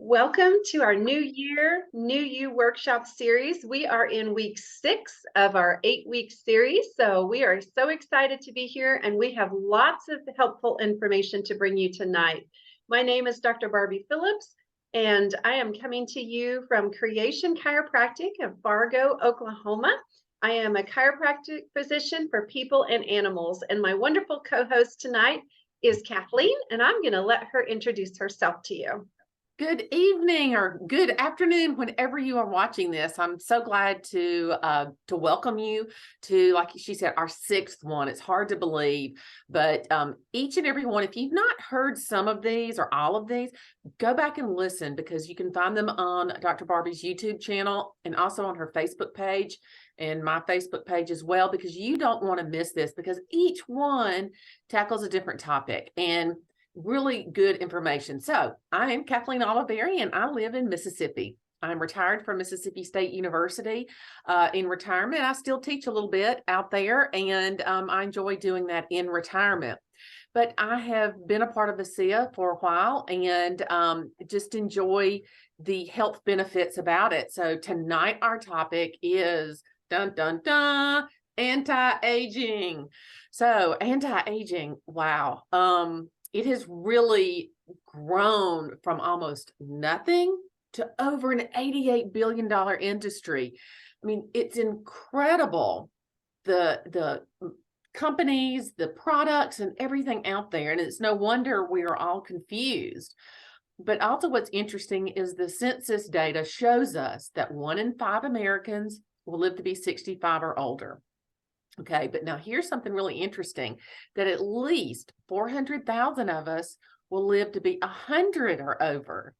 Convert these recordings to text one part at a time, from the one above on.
Welcome to our New Year, New You workshop series. We are in week 6 of our 8-week series. So we are so excited to be here and we have lots of helpful information to bring you tonight. My name is Dr. Barbie Phillips and I am coming to you from Creation Chiropractic of Fargo, Oklahoma. I am a chiropractic physician for people and animals, and my wonderful co-host tonight is Kathleen, and I'm going to let her introduce herself to you. Good evening or good afternoon, whenever you are watching this. I'm so glad to welcome you to, like she said, our 6th one. It's hard to believe, but each and every one, if you've not heard some of these or all of these, go back and listen, because you can find them on Dr. Barbie's YouTube channel and also on her Facebook page and my Facebook page as well, because you don't want to miss this, because each one tackles a different topic and really good information. So I am Kathleen Oliveri and I live in Mississippi. I'm retired from Mississippi State University in retirement. I still teach a little bit out there, and I enjoy doing that in retirement. But I have been a part of ASEA for a while and just enjoy the health benefits about it. So tonight our topic is dun dun dun, anti-aging. So anti-aging, wow. It has really grown from almost nothing to over an $88 billion industry. I mean, it's incredible, the companies, the products, and everything out there. And it's no wonder we are all confused. But also what's interesting is the census data shows us that 1 in 5 Americans will live to be 65 or older. Okay, but now here's something really interesting, that at least 400,000 of us will live to be 100 or over.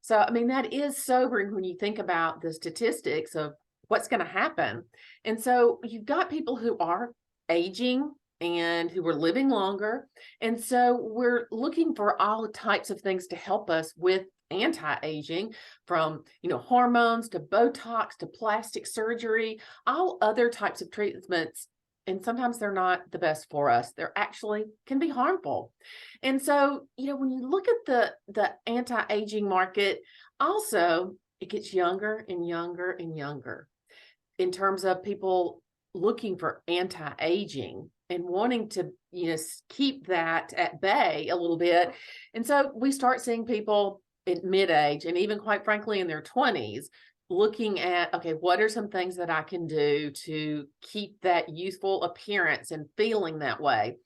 So, I mean, that is sobering when you think about the statistics of what's going to happen. And so you've got people who are aging and who are living longer. And so we're looking for all types of things to help us with anti-aging, from hormones to Botox to plastic surgery, all other types of treatments. And sometimes they're not the best for us. They're actually can be harmful. And so, when you look at the anti-aging market, also it gets younger and younger and younger in terms of people looking for anti-aging and wanting to keep that at bay a little bit. And so we start seeing people at mid-age and even, quite frankly, in their 20s, looking at, okay, what are some things that I can do to keep that youthful appearance and feeling that way?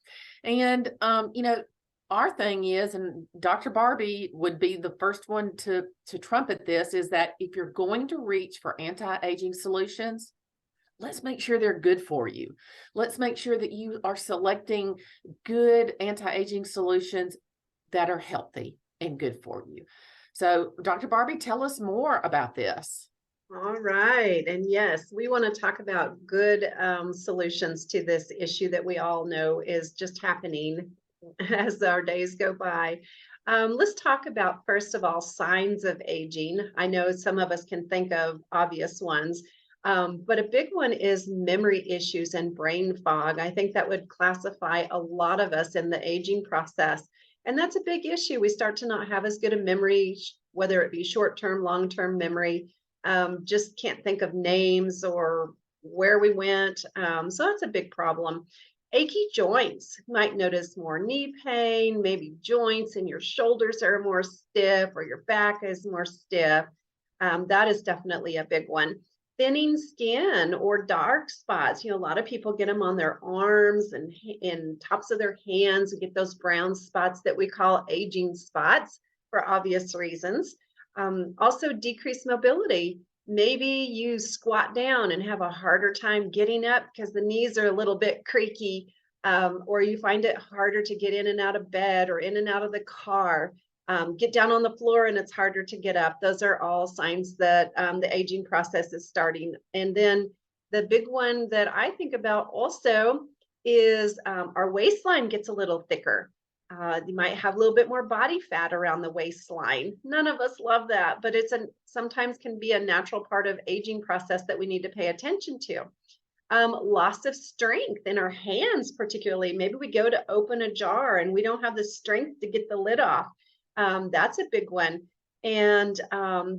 And, our thing is, and Dr. Barbie would be the first one to trumpet this, is that if you're going to reach for anti-aging solutions, let's make sure they're good for you. Let's make sure that you are selecting good anti-aging solutions that are healthy and good for you. So, Dr. Barbie, tell us more about this. All right. And yes, we want to talk about good solutions to this issue that we all know is just happening as our days go by. Let's talk about, first of all, signs of aging. I know some of us can think of obvious ones, but a big one is memory issues and brain fog. I think that would classify a lot of us in the aging process. And that's a big issue. We start to not have as good a memory, whether it be short-term, long-term memory. Just can't think of names or where we went. So that's a big problem. Achy joints. You might notice more knee pain, maybe joints in your shoulders are more stiff or your back is more stiff. That is definitely a big one. Thinning skin or dark spots. A lot of people get them on their arms and in tops of their hands and get those brown spots that we call aging spots for obvious reasons. Also, decreased mobility. Maybe you squat down and have a harder time getting up because the knees are a little bit creaky, or you find it harder to get in and out of bed or in and out of the car. Get down on the floor and it's harder to get up. Those are all signs that the aging process is starting. And then the big one that I think about also is our waistline gets a little thicker. You might have a little bit more body fat around the waistline. None of us love that, but sometimes can be a natural part of aging process that we need to pay attention to. Loss of strength in our hands, particularly. Maybe we go to open a jar and we don't have the strength to get the lid off. That's a big one. And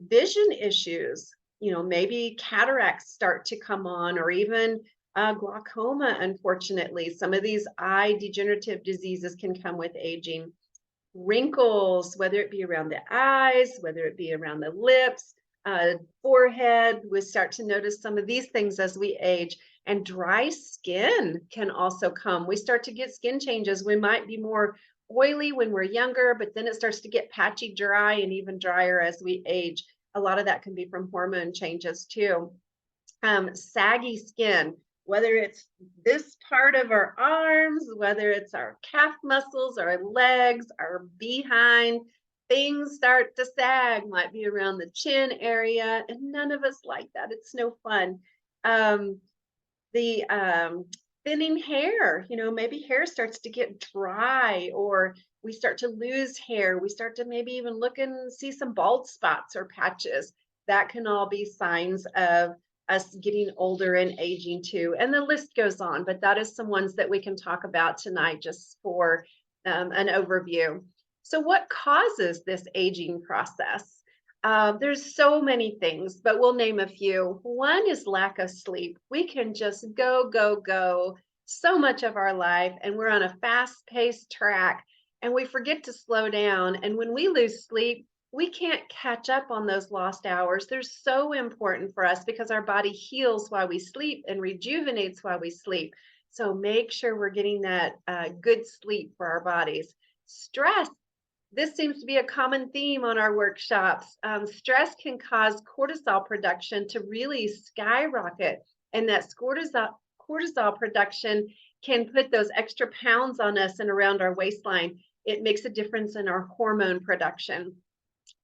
vision issues, maybe cataracts start to come on, or even glaucoma, unfortunately. Some of these eye degenerative diseases can come with aging. Wrinkles, whether it be around the eyes, whether it be around the lips, forehead, we start to notice some of these things as we age. And dry skin can also come. We start to get skin changes. We might be more oily when we're younger, but then it starts to get patchy dry and even drier as we age. A lot of that can be from hormone changes too. Saggy skin, whether it's this part of our arms, whether it's our calf muscles, our legs, our behind, things start to sag, might be around the chin area, and none of us like that. It's no fun. The thinning hair, maybe hair starts to get dry, or we start to lose hair. We start to maybe even look and see some bald spots or patches. That can all be signs of us getting older and aging too. And the list goes on, but that is some ones that we can talk about tonight just for an overview. So what causes this aging process? There's so many things, but we'll name a few. One is lack of sleep. We can just go, go, go so much of our life, and we're on a fast-paced track, and we forget to slow down. And when we lose sleep, we can't catch up on those lost hours. They're so important for us because our body heals while we sleep and rejuvenates while we sleep. So make sure we're getting that good sleep for our bodies. Stress. This seems to be a common theme on our workshops. Stress can cause cortisol production to really skyrocket, and that cortisol production can put those extra pounds on us and around our waistline. It makes a difference in our hormone production.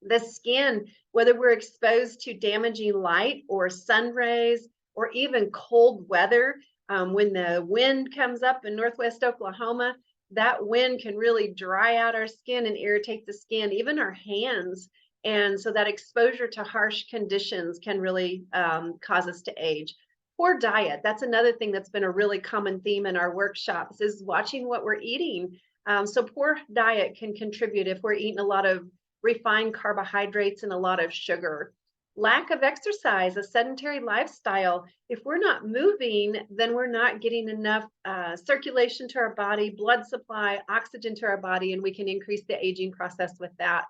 The skin, whether we're exposed to damaging light or sun rays or even cold weather, when the wind comes up in Northwest Oklahoma, that wind can really dry out our skin and irritate the skin, even our hands. And so that exposure to harsh conditions can really cause us to age. Poor diet, that's another thing that's been a really common theme in our workshops, is watching what we're eating. So poor diet can contribute if we're eating a lot of refined carbohydrates and a lot of sugar. Lack of exercise, a sedentary lifestyle. If we're not moving, then we're not getting enough circulation to our body, blood supply, oxygen to our body, and we can increase the aging process with that.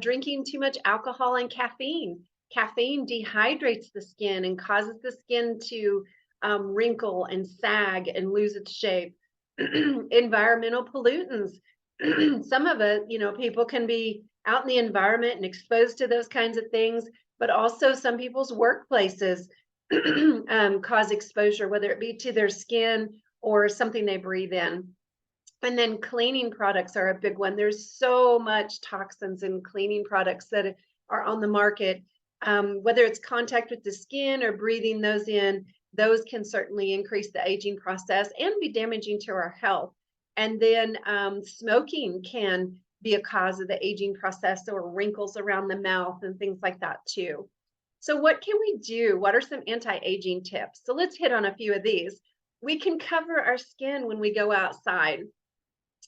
Drinking too much alcohol and caffeine. Caffeine dehydrates the skin and causes the skin to wrinkle and sag and lose its shape. Environmental pollutants. Some of it, people can be out in the environment and exposed to those kinds of things, but also some people's workplaces cause exposure, whether it be to their skin or something they breathe in. And then cleaning products are a big one. There's so much toxins in cleaning products that are on the market. Whether it's contact with the skin or breathing those in, those can certainly increase the aging process and be damaging to our health. And then smoking can be a cause of the aging process, or wrinkles around the mouth and things like that too. So what can we do? What are some anti-aging tips? So let's hit on a few of these. We can cover our skin when we go outside.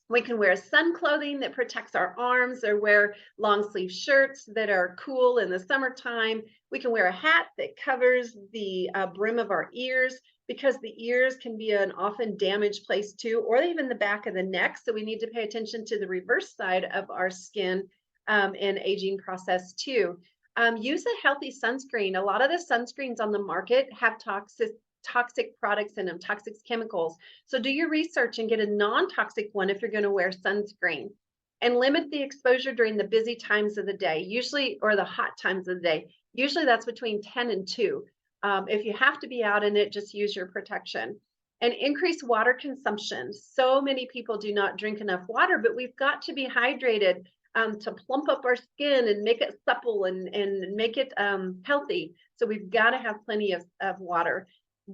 We can wear sun clothing that protects our arms, or wear long sleeve shirts that are cool in the summertime. We can wear a hat that covers the brim of our ears, because the ears can be an often damaged place too, or even the back of the neck. So we need to pay attention to the reverse side of our skin and aging process too. Use a healthy sunscreen. A lot of the sunscreens on the market have toxic products in them, toxic chemicals. So do your research and get a non-toxic one if you're going to wear sunscreen. And limit the exposure during the busy times of the day, usually, or the hot times of the day. Usually that's between 10 and 2. If you have to be out in it, just use your protection. And increase water consumption. So many people do not drink enough water, but we've got to be hydrated to plump up our skin and make it supple and make it healthy. So we've got to have plenty of water.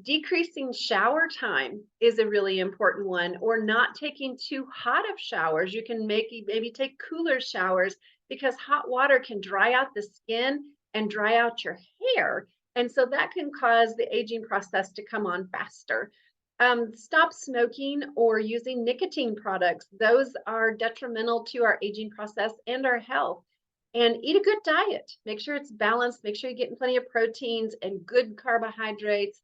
Decreasing shower time is a really important one, or not taking too hot of showers. You can maybe take cooler showers, because hot water can dry out the skin and dry out your hair. And so that can cause the aging process to come on faster. Stop smoking or using nicotine products. Those are detrimental to our aging process and our health. and eat a good diet. Make sure it's balanced. Make sure you're getting plenty of proteins and good carbohydrates,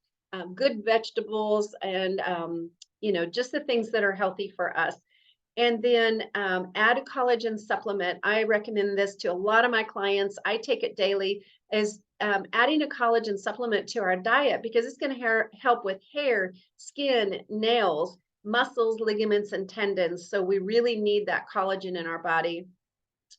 good vegetables, and just the things that are healthy for us. And then add a collagen supplement. I recommend this to a lot of my clients. I take it daily as adding a collagen supplement to our diet because it's going to help with hair, skin, nails, muscles, ligaments, and tendons. So we really need that collagen in our body,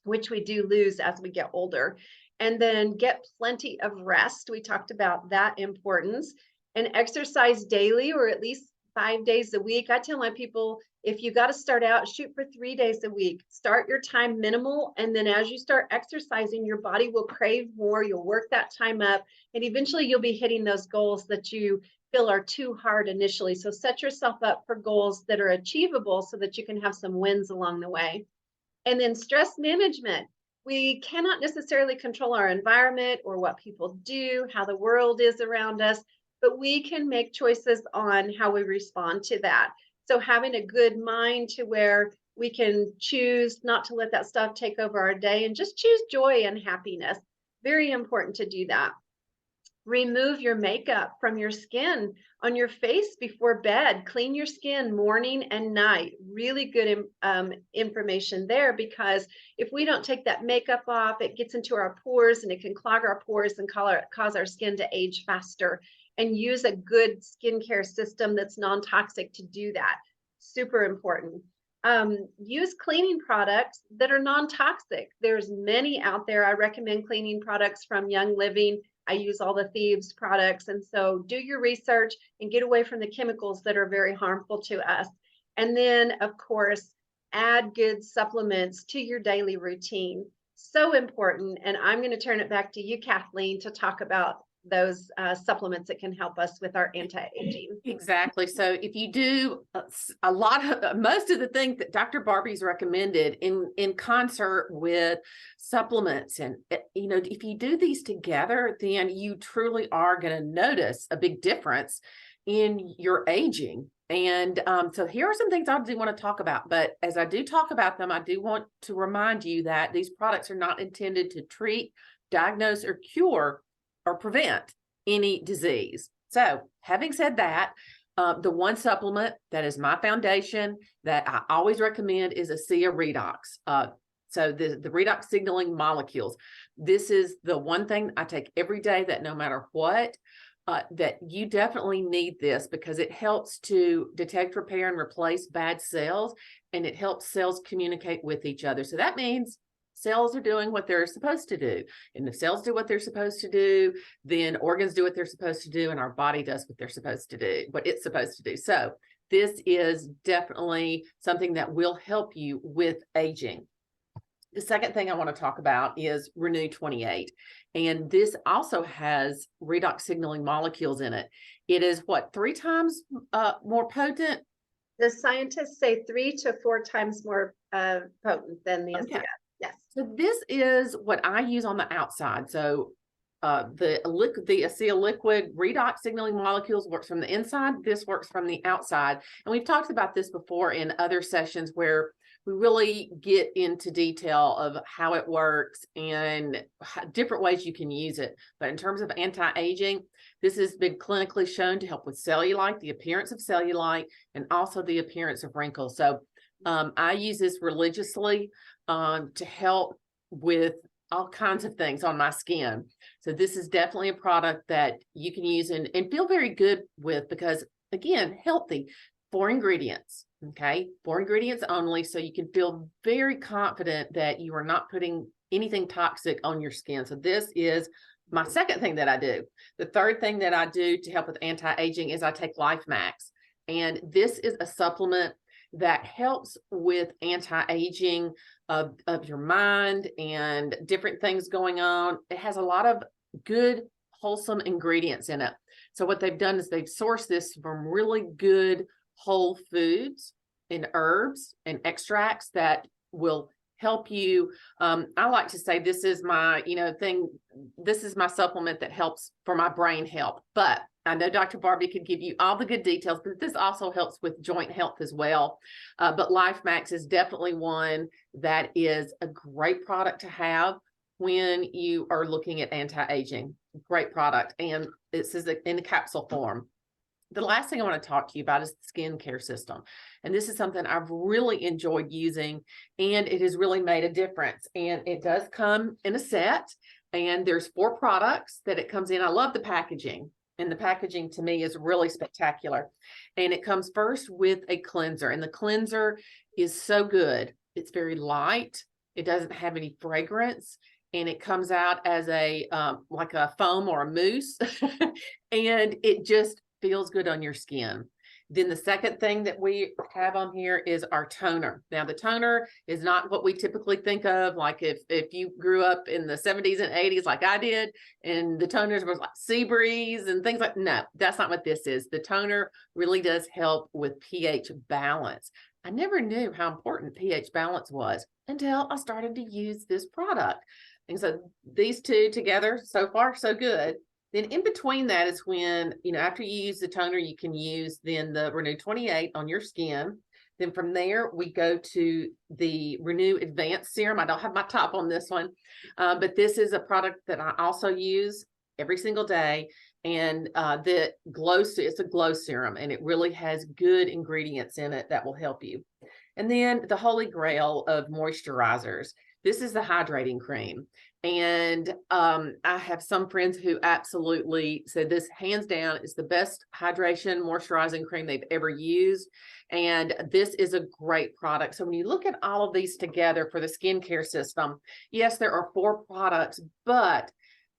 which we do lose as we get older. And then get plenty of rest. We talked about that importance, and exercise daily or at least 5 days a week. I tell my people, if you got to start out, shoot for 3 days a week. Start your time minimal. And then as you start exercising, your body will crave more. You'll work that time up. And eventually you'll be hitting those goals that you feel are too hard initially. So set yourself up for goals that are achievable so that you can have some wins along the way. And then stress management. We cannot necessarily control our environment or what people do, how the world is around us, but we can make choices on how we respond to that. So having a good mind to where we can choose not to let that stuff take over our day and just choose joy and happiness. Very important to do that. Remove your makeup from your skin on your face before bed. Clean your skin morning and night. Really good information there, because if we don't take that makeup off, it gets into our pores and it can clog our pores and cause our skin to age faster. And use a good skincare system that's non-toxic to do that. Super important. Use cleaning products that are non-toxic. There's many out there. I recommend cleaning products from Young Living. I use all the Thieves products. And so do your research and get away from the chemicals that are very harmful to us. And then, of course, add good supplements to your daily routine. So important. And I'm going to turn it back to you, Kathleen, to talk about those supplements that can help us with our anti-aging. Exactly. So if you do most of the things that Dr. Barbie's recommended in concert with supplements, and if you do these together, then you truly are going to notice a big difference in your aging. And so here are some things I do want to talk about, but as I do talk about them, I do want to remind you that these products are not intended to treat, diagnose, or cure or prevent any disease. So having said that, the one supplement that is my foundation that I always recommend is ASEA Redox. So the redox signaling molecules. This is the one thing I take every day that no matter what, that you definitely need this because it helps to detect, repair, and replace bad cells, and it helps cells communicate with each other. So that means cells are doing what they're supposed to do. And if cells do what they're supposed to do, then organs do what they're supposed to do, and our body does what they're supposed to do, what it's supposed to do. So this is definitely something that will help you with aging. The second thing I want to talk about is Renew 28. And this also has redox signaling molecules in it. It is 3 times more potent? The scientists say 3 to 4 times more potent than the ASEA. Yes. So this is what I use on the outside. So the ASEA liquid redox signaling molecules works from the inside. This works from the outside. And we've talked about this before in other sessions where we really get into detail of how it works and different ways you can use it. But in terms of anti-aging, this has been clinically shown to help with cellulite, the appearance of cellulite, and also the appearance of wrinkles. So I use this religiously to help with all kinds of things on my skin. So this is definitely a product that you can use and feel very good with because, again, healthy. 4 ingredients, okay? 4 ingredients only, so you can feel very confident that you are not putting anything toxic on your skin. So this is my second thing that I do. The third thing that I do to help with anti-aging is I take Life Max. And this is a supplement that helps with anti-aging of your mind and different things going on. It has a lot of good, wholesome ingredients in it. So what they've done is they've sourced this from really good whole foods and herbs and extracts that will help you. I like to say this is my, this is my supplement that helps for my brain health. But I know Dr. Barbie could give you all the good details, but this also helps with joint health as well. But Life Max is definitely one that is a great product to have when you are looking at anti-aging. Great product. And it says that in the capsule form. The last thing I want to talk to you about is the skincare system. And this is something I've really enjoyed using, and it has really made a difference. And it does come in a set, and there's 4 products that it comes in. I love the packaging, and the packaging to me is really spectacular. And it comes first with a cleanser, and the cleanser is so good. It's very light. It doesn't have any fragrance, and it comes out as a like a foam or a mousse, and it just feels good on your skin. Then the second thing that we have on here is our toner. Now the toner is not what we typically think of, like if you grew up in the 70s and 80s like I did, and the toners was like Seabreeze and things like, no, that's not what this is. The toner really does help with pH balance. I never knew how important pH balance was until I started to use this product. And so these two together, so far, so good. Then in between that is when, after you use the toner, you can use then the Renew 28 on your skin. Then from there, we go to the Renew Advanced Serum. I don't have my top on this one, but this is a product that I also use every single day. And it's a glow serum, and it really has good ingredients in it that will help you. And then the holy grail of moisturizers. This is the hydrating cream. And I have some friends who absolutely said this hands down is the best hydration moisturizing cream they've ever used. And this is a great product. So when you look at all of these together for the skincare system, yes, there are 4 products, but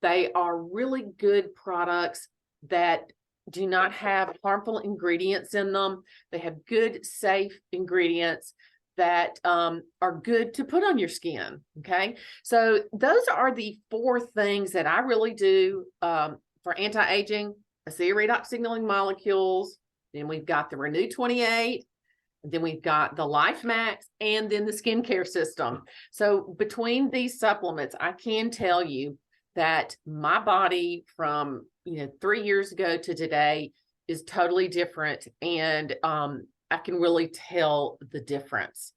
they are really good products that do not have harmful ingredients in them. They have good, safe ingredients that are good to put on your skin. Okay, so those are the 4 things that I really do for anti-aging: ASEA redox signaling molecules. Then we've got the Renew 28. Then we've got the Life Max, and then the skincare system. So between these supplements, I can tell you that my body from 3 years ago to today is totally different, and I can really tell the difference.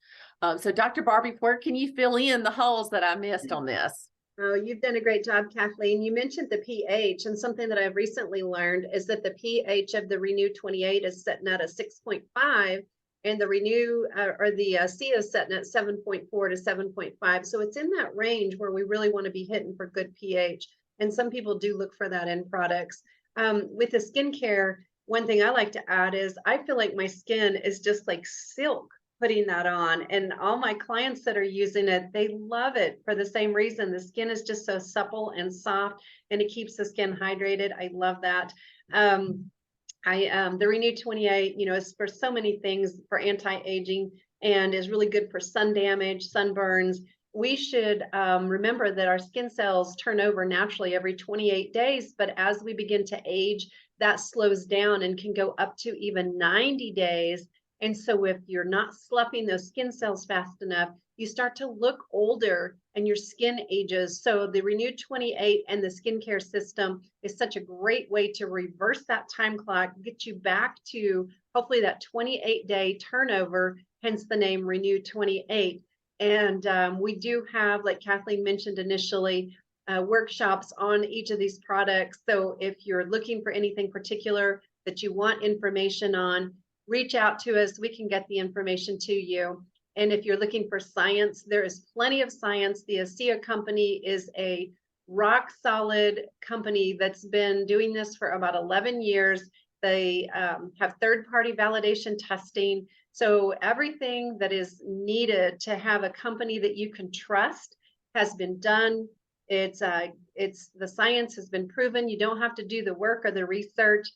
So Dr. Barbie, where can you fill in the holes that I missed on this? Oh, you've done a great job, Kathleen. You mentioned the pH, and something that I've recently learned is that the pH of the Renew 28 is setting at a 6.5, and the Renew or the ASEA is setting at 7.4 to 7.5. So it's in that range where we really want to be hitting for good pH. And some people do look for that in products. With the skincare, one thing I like to add is I feel like my skin is just like silk putting that on, and all my clients that are using it, they love it for the same reason. The skin is just so supple and soft, and it keeps the skin hydrated. I love that. The Renew 28, is for so many things for anti-aging, and is really good for sun damage, sunburns. We should remember that our skin cells turn over naturally every 28 days, but as we begin to age, that slows down and can go up to even 90 days. And so if you're not sloughing those skin cells fast enough, you start to look older and your skin ages. So the Renew 28 and the skincare system is such a great way to reverse that time clock, get you back to hopefully that 28-day turnover, hence the name Renew 28. And we do have, like Kathleen mentioned initially, workshops on each of these products. So if you're looking for anything particular that you want information on, reach out to us. We can get the information to you. And if you're looking for science, there is plenty of science. The ASEA company is a rock solid company that's been doing this for about 11 years. They have third-party validation testing. So everything that is needed to have a company that you can trust has been done. It's the science has been proven. You don't have to do the work or the research.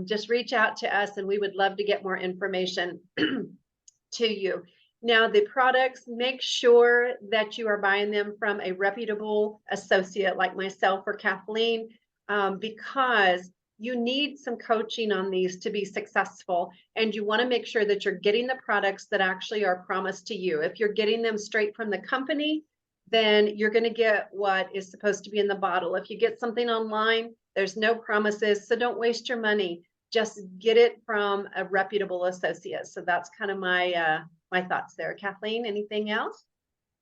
Just reach out to us, and we would love to get more information to you. Now, the products, make sure that you are buying them from a reputable associate like myself or Kathleen, because you need some coaching on these to be successful, and you want to make sure that you're getting the products that actually are promised to you. If you're getting them straight from the company, then you're going to get what is supposed to be in the bottle. If you get something online, there's no promises, so don't waste your money. Just get it from a reputable associate. So that's kind of my my thoughts there. Kathleen, anything else?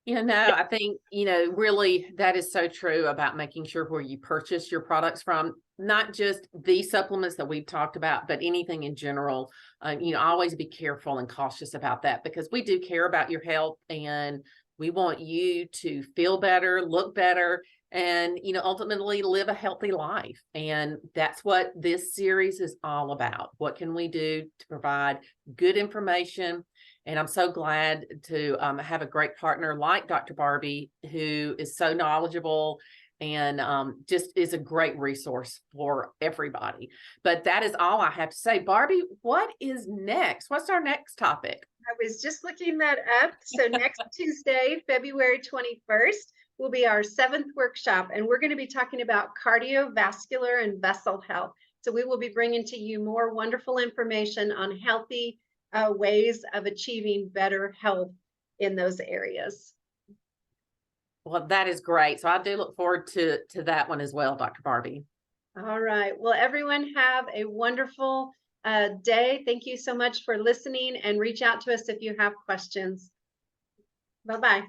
I think, really that is so true about making sure where you purchase your products from, not just the supplements that we've talked about, but anything in general. Always be careful and cautious about that because we do care about your health and we want you to feel better, look better, and, ultimately live a healthy life. And that's what this series is all about. What can we do to provide good information? And I'm so glad to have a great partner like Dr. Barbie, who is so knowledgeable and just is a great resource for everybody. But that is all I have to say. Barbie, what is next? What's our next topic? I was just looking that up. So next Tuesday, February 21st, will be our 7th workshop, and we're going to be talking about cardiovascular and vessel health. So we will be bringing to you more wonderful information on healthy ways of achieving better health in those areas. Well, that is great. So I do look forward to that one as well, Dr. Barbie. All right. Well, everyone have a wonderful day. Thank you so much for listening, and reach out to us if you have questions. Bye-bye.